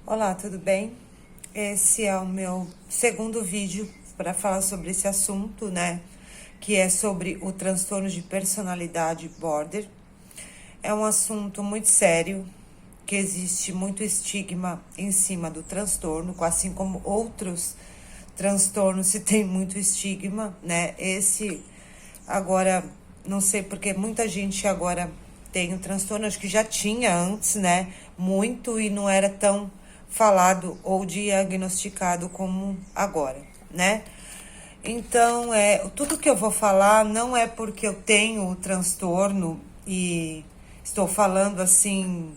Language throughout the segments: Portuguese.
Olá, tudo bem? Esse é o meu segundo vídeo para falar sobre esse assunto, né? Que é sobre o transtorno de personalidade border. É um assunto muito sério, que existe muito estigma em cima do transtorno, assim como outros transtornos se tem muito estigma, né? Esse agora, não sei porque muita gente agora tem o transtorno, acho que já tinha antes, né? Muito e não era tão falado ou diagnosticado como agora, né? Então, tudo que eu vou falar não é porque eu tenho o transtorno e estou falando assim,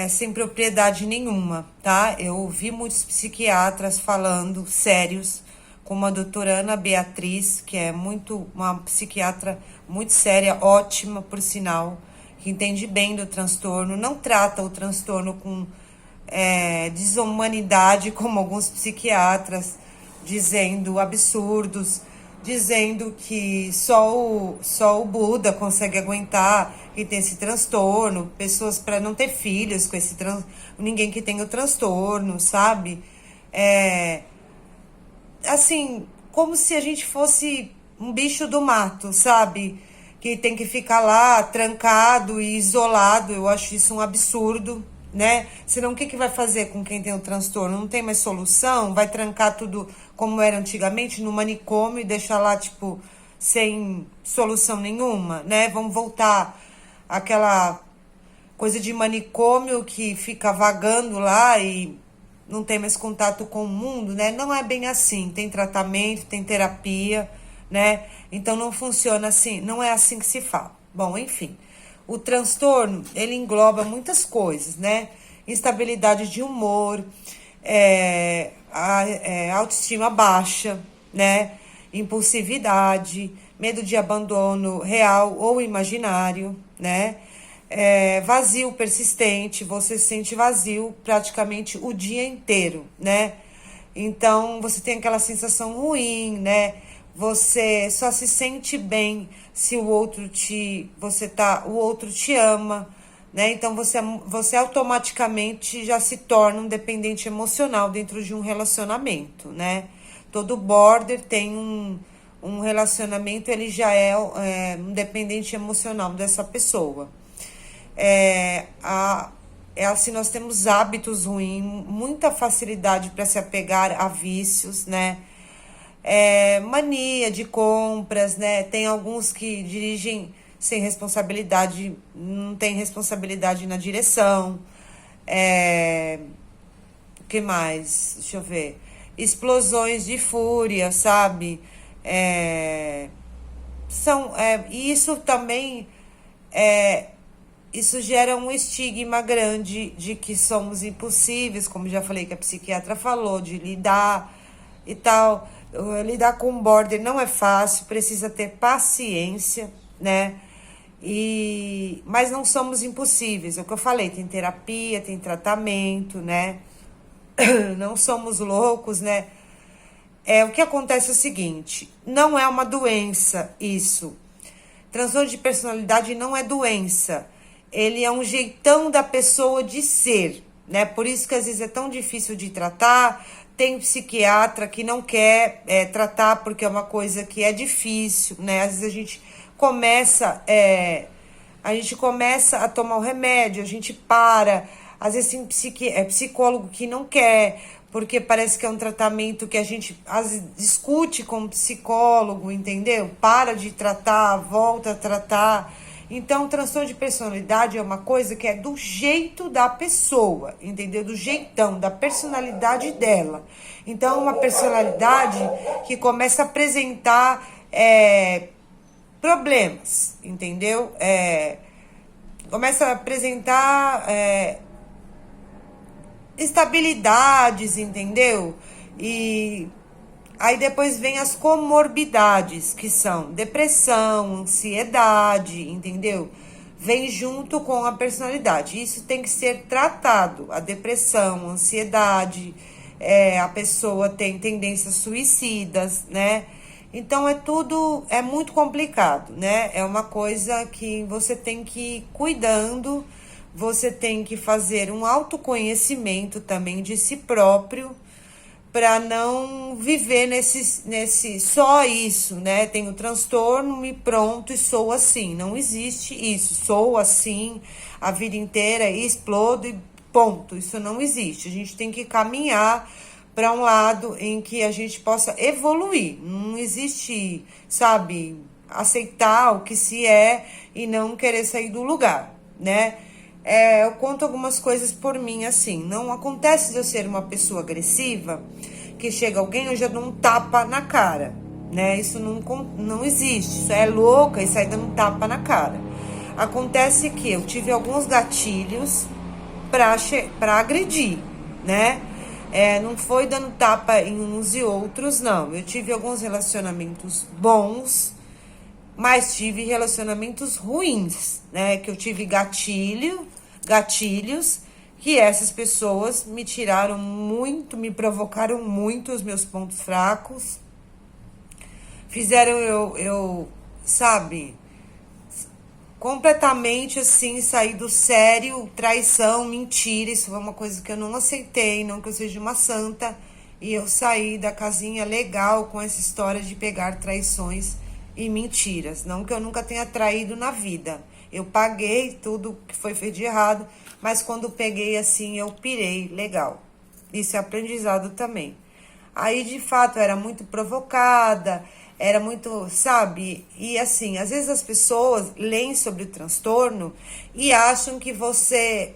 sem propriedade nenhuma, tá? Eu ouvi muitos psiquiatras falando sérios, como a doutora Ana Beatriz, que é uma psiquiatra muito séria, ótima, por sinal, que entende bem do transtorno, não trata o transtorno com desumanidade, como alguns psiquiatras, dizendo absurdos, dizendo que só o Buda consegue aguentar e tem esse transtorno, pessoas para não ter filhos com esse ninguém que tem o transtorno, sabe? Assim, como se a gente fosse um bicho do mato, sabe? Que tem que ficar lá trancado e isolado. Eu acho isso um absurdo, né? Senão o que vai fazer com quem tem o transtorno? Não tem mais solução? Vai trancar tudo como era antigamente no manicômio e deixar lá, tipo, sem solução nenhuma, né? Vamos voltar àquela coisa de manicômio que fica vagando lá e não tem mais contato com o mundo, né? Não é bem assim. Tem tratamento, tem terapia, né? Então não funciona assim, não é assim que se fala. Bom, enfim, o transtorno, ele engloba muitas coisas, né? Instabilidade de humor, autoestima baixa, né? Impulsividade, medo de abandono real ou imaginário, né? Vazio persistente, você se sente vazio praticamente o dia inteiro, né? Então você tem aquela sensação ruim, né? Você só se sente bem se o outro o outro te ama, né? Então você automaticamente já se torna um dependente emocional dentro de um relacionamento, né? Todo border tem um relacionamento, ele já um dependente emocional dessa pessoa. Assim, nós temos hábitos ruins, muita facilidade para se apegar a vícios, né? Mania de compras, né? Tem alguns que dirigem sem responsabilidade, não tem responsabilidade na direção. O que mais? Deixa eu ver. Explosões de fúria, sabe? E isso também isso gera um estigma grande de que somos impossíveis, como já falei que a psiquiatra falou, de lidar e tal. Lidar com border não é fácil, precisa ter paciência, né? Mas não somos impossíveis, é o que eu falei, tem terapia, tem tratamento, né? Não somos loucos, né? O que acontece é o seguinte, não é uma doença isso. Transtorno de personalidade não é doença. Ele é um jeitão da pessoa de ser, né? Por isso que às vezes é tão difícil de tratar. Tem psiquiatra que não quer tratar porque é uma coisa que é difícil, né? Às vezes a gente começa a tomar o remédio, a gente para. Às vezes tem psicólogo que não quer, porque parece que é um tratamento que a gente discute com o psicólogo, entendeu? Para de tratar, volta a tratar. Então, o transtorno de personalidade é uma coisa que é do jeito da pessoa, entendeu? Do jeitão, da personalidade dela. Então, é uma personalidade que começa a apresentar problemas, entendeu? Começa a apresentar instabilidades, entendeu? E aí depois vem as comorbidades, que são depressão, ansiedade, entendeu? Vem junto com a personalidade. Isso tem que ser tratado. A depressão, a ansiedade, a pessoa tem tendências suicidas, né? Então é muito complicado, né? É uma coisa que você tem que ir cuidando, você tem que fazer um autoconhecimento também de si próprio, para não viver nesse só isso, né? Tenho transtorno e pronto, e sou assim. Não existe isso. Sou assim a vida inteira e explodo e ponto. Isso não existe. A gente tem que caminhar para um lado em que a gente possa evoluir. Não existe, sabe, aceitar o que se é e não querer sair do lugar, né? Eu conto algumas coisas por mim, assim. Não acontece de eu ser uma pessoa agressiva, que chega alguém, eu já dou um tapa na cara, né? Isso não existe. Isso é louca e sai dando um tapa na cara. Acontece que eu tive alguns gatilhos pra agredir, né? Não foi dando tapa em uns e outros, não. Eu tive alguns relacionamentos bons, mas tive relacionamentos ruins, né? Que eu tive gatilhos, que essas pessoas me tiraram muito, me provocaram muito os meus pontos fracos, fizeram eu, sabe, completamente assim, sair do sério, traição, mentira. Isso foi uma coisa que eu não aceitei, não que eu seja uma santa, e eu saí da casinha legal com essa história de pegar traições e mentiras. Não que eu nunca tenha traído na vida. Eu paguei tudo que foi feito de errado, mas quando peguei assim, eu pirei legal. Isso é aprendizado também. Aí, de fato, era muito provocada, era muito, sabe? E assim, às vezes as pessoas leem sobre o transtorno e acham que você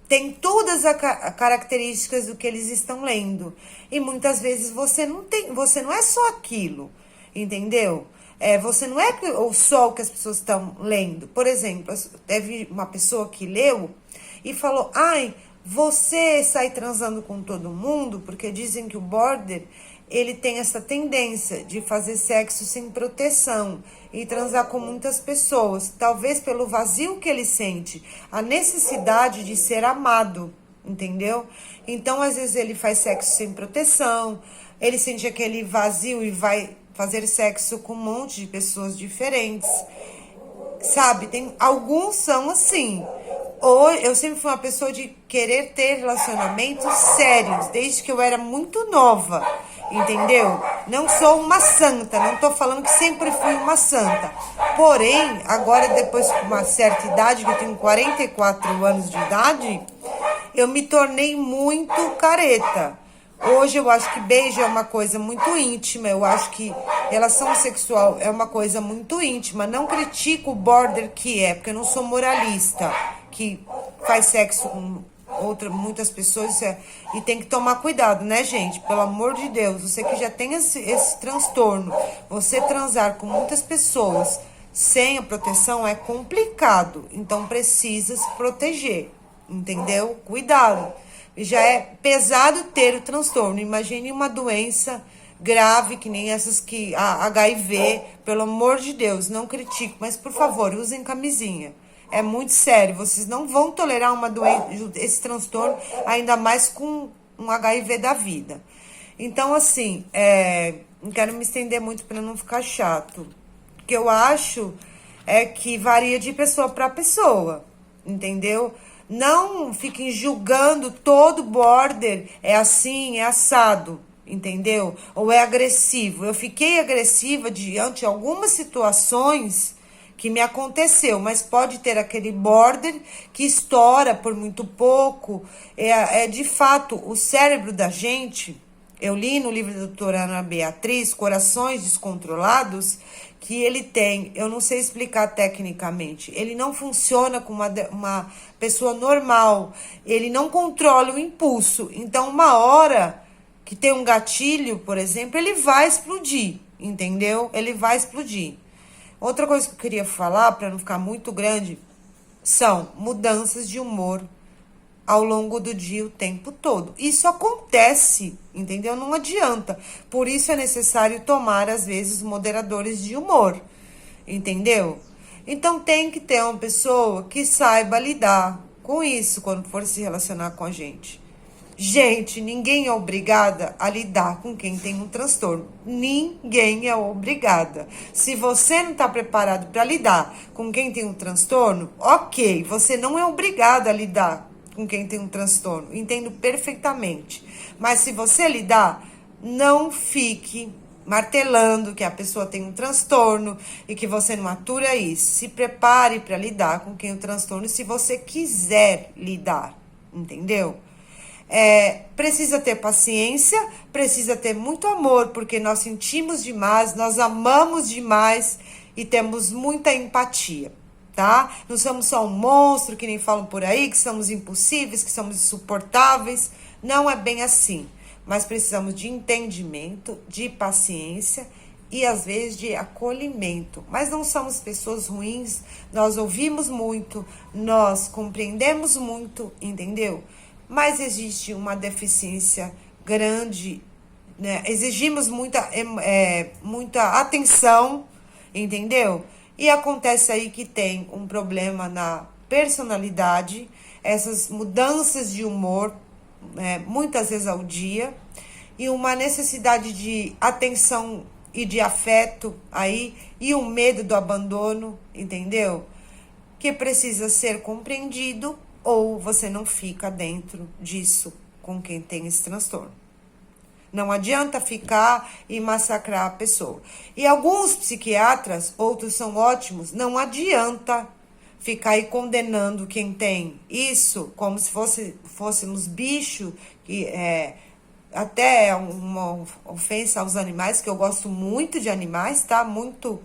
tem todas as características do que eles estão lendo. E muitas vezes você não é só aquilo, entendeu? Você não é só o que as pessoas estão lendo. Por exemplo, teve uma pessoa que leu e falou: ai, você sai transando com todo mundo porque dizem que o border, ele tem essa tendência de fazer sexo sem proteção e transar com muitas pessoas, talvez pelo vazio que ele sente, a necessidade de ser amado, entendeu? Então, às vezes ele faz sexo sem proteção, ele sente aquele vazio e vai fazer sexo com um monte de pessoas diferentes, sabe? Alguns são assim. Ou eu sempre fui uma pessoa de querer ter relacionamentos sérios, desde que eu era muito nova, entendeu? Não sou uma santa, não tô falando que sempre fui uma santa. Porém, agora depois de uma certa idade, que eu tenho 44 anos de idade, eu me tornei muito careta. Hoje eu acho que beijo é uma coisa muito íntima, eu acho que relação sexual é uma coisa muito íntima. Não critico o border que porque eu não sou moralista, que faz sexo com muitas pessoas, e tem que tomar cuidado, né, gente? Pelo amor de Deus, você que já tem esse transtorno, você transar com muitas pessoas sem a proteção é complicado, então precisa se proteger, entendeu? Cuidado. Já é pesado ter o transtorno. Imagine uma doença grave, que nem essas que a HIV, pelo amor de Deus, não critico, mas por favor, usem camisinha. É muito sério, vocês não vão tolerar uma doença, esse transtorno, ainda mais com um HIV da vida. Então, assim, não quero me estender muito para não ficar chato. O que eu acho é que varia de pessoa para pessoa, entendeu? Não fiquem julgando todo border, é assim, é assado, entendeu? Ou é agressivo. Eu fiquei agressiva diante de algumas situações que me aconteceu, mas pode ter aquele border que estoura por muito pouco. De fato, o cérebro da gente, eu li no livro da doutora Ana Beatriz, Corações Descontrolados, que ele tem, eu não sei explicar tecnicamente, ele não funciona como uma pessoa normal, ele não controla o impulso. Então, uma hora que tem um gatilho, por exemplo, ele vai explodir, entendeu? Ele vai explodir. Outra coisa que eu queria falar, para não ficar muito grande, são mudanças de humor ao longo do dia, o tempo todo. Isso acontece, entendeu? Não adianta. Por isso é necessário tomar, às vezes, moderadores de humor, entendeu? Então, tem que ter uma pessoa que saiba lidar com isso quando for se relacionar com a gente. Gente, ninguém é obrigada a lidar com quem tem um transtorno. Ninguém é obrigada. Se você não está preparado para lidar com quem tem um transtorno, ok, você não é obrigado a lidar com quem tem um transtorno. Entendo perfeitamente. Mas se você lidar, não fique martelando que a pessoa tem um transtorno e que você não atura isso. Se prepare para lidar com quem tem um transtorno se você quiser lidar, entendeu? Precisa ter paciência, precisa ter muito amor, porque nós sentimos demais, nós amamos demais e temos muita empatia, tá? Não somos só um monstro, que nem falam por aí, que somos impossíveis, que somos insuportáveis. Não é bem assim. Mas precisamos de entendimento, de paciência e às vezes de acolhimento. Mas não somos pessoas ruins, nós ouvimos muito, nós compreendemos muito, entendeu? Mas existe uma deficiência grande, né? Exigimos muita atenção, entendeu? E acontece aí que tem um problema na personalidade, essas mudanças de humor, muitas vezes ao dia, e uma necessidade de atenção e de afeto aí, e o medo do abandono, entendeu? Que precisa ser compreendido, ou você não fica dentro disso com quem tem esse transtorno. Não adianta ficar e massacrar a pessoa. E alguns psiquiatras, outros são ótimos, não adianta ficar aí condenando quem tem isso como se fôssemos bicho, que até uma ofensa aos animais, que eu gosto muito de animais, tá? Muito.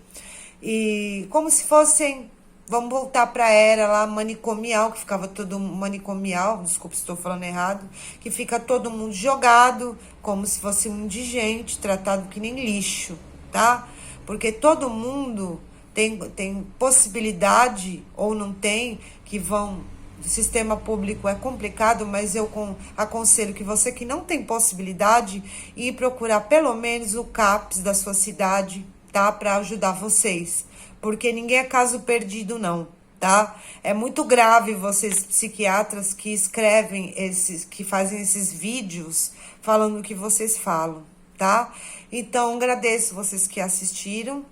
E como se fossem, vamos voltar para a era lá manicomial, que ficava todo manicomial, desculpa se estou falando errado, que fica todo mundo jogado, como se fosse um indigente, tratado que nem lixo, tá? Porque todo mundo tem possibilidade, ou não tem, que vão... O sistema público é complicado, mas eu aconselho que você que não tem possibilidade, ir procurar pelo menos o CAPS da sua cidade, tá? Para ajudar vocês. Porque ninguém é caso perdido, não, tá? É muito grave vocês, psiquiatras, que escrevem que fazem esses vídeos falando o que vocês falam, tá? Então, agradeço vocês que assistiram.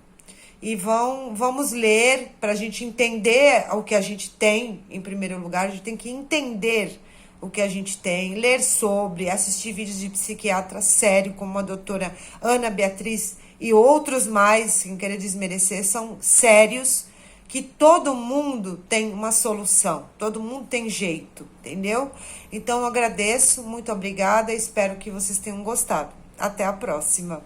E vamos ler para a gente entender o que a gente tem, em primeiro lugar. A gente tem que entender o que a gente tem, ler sobre, assistir vídeos de psiquiatra sério, como a doutora Ana Beatriz e outros mais, sem querer desmerecer, são sérios, que todo mundo tem uma solução, todo mundo tem jeito, entendeu? Então, eu agradeço, muito obrigada, espero que vocês tenham gostado. Até a próxima.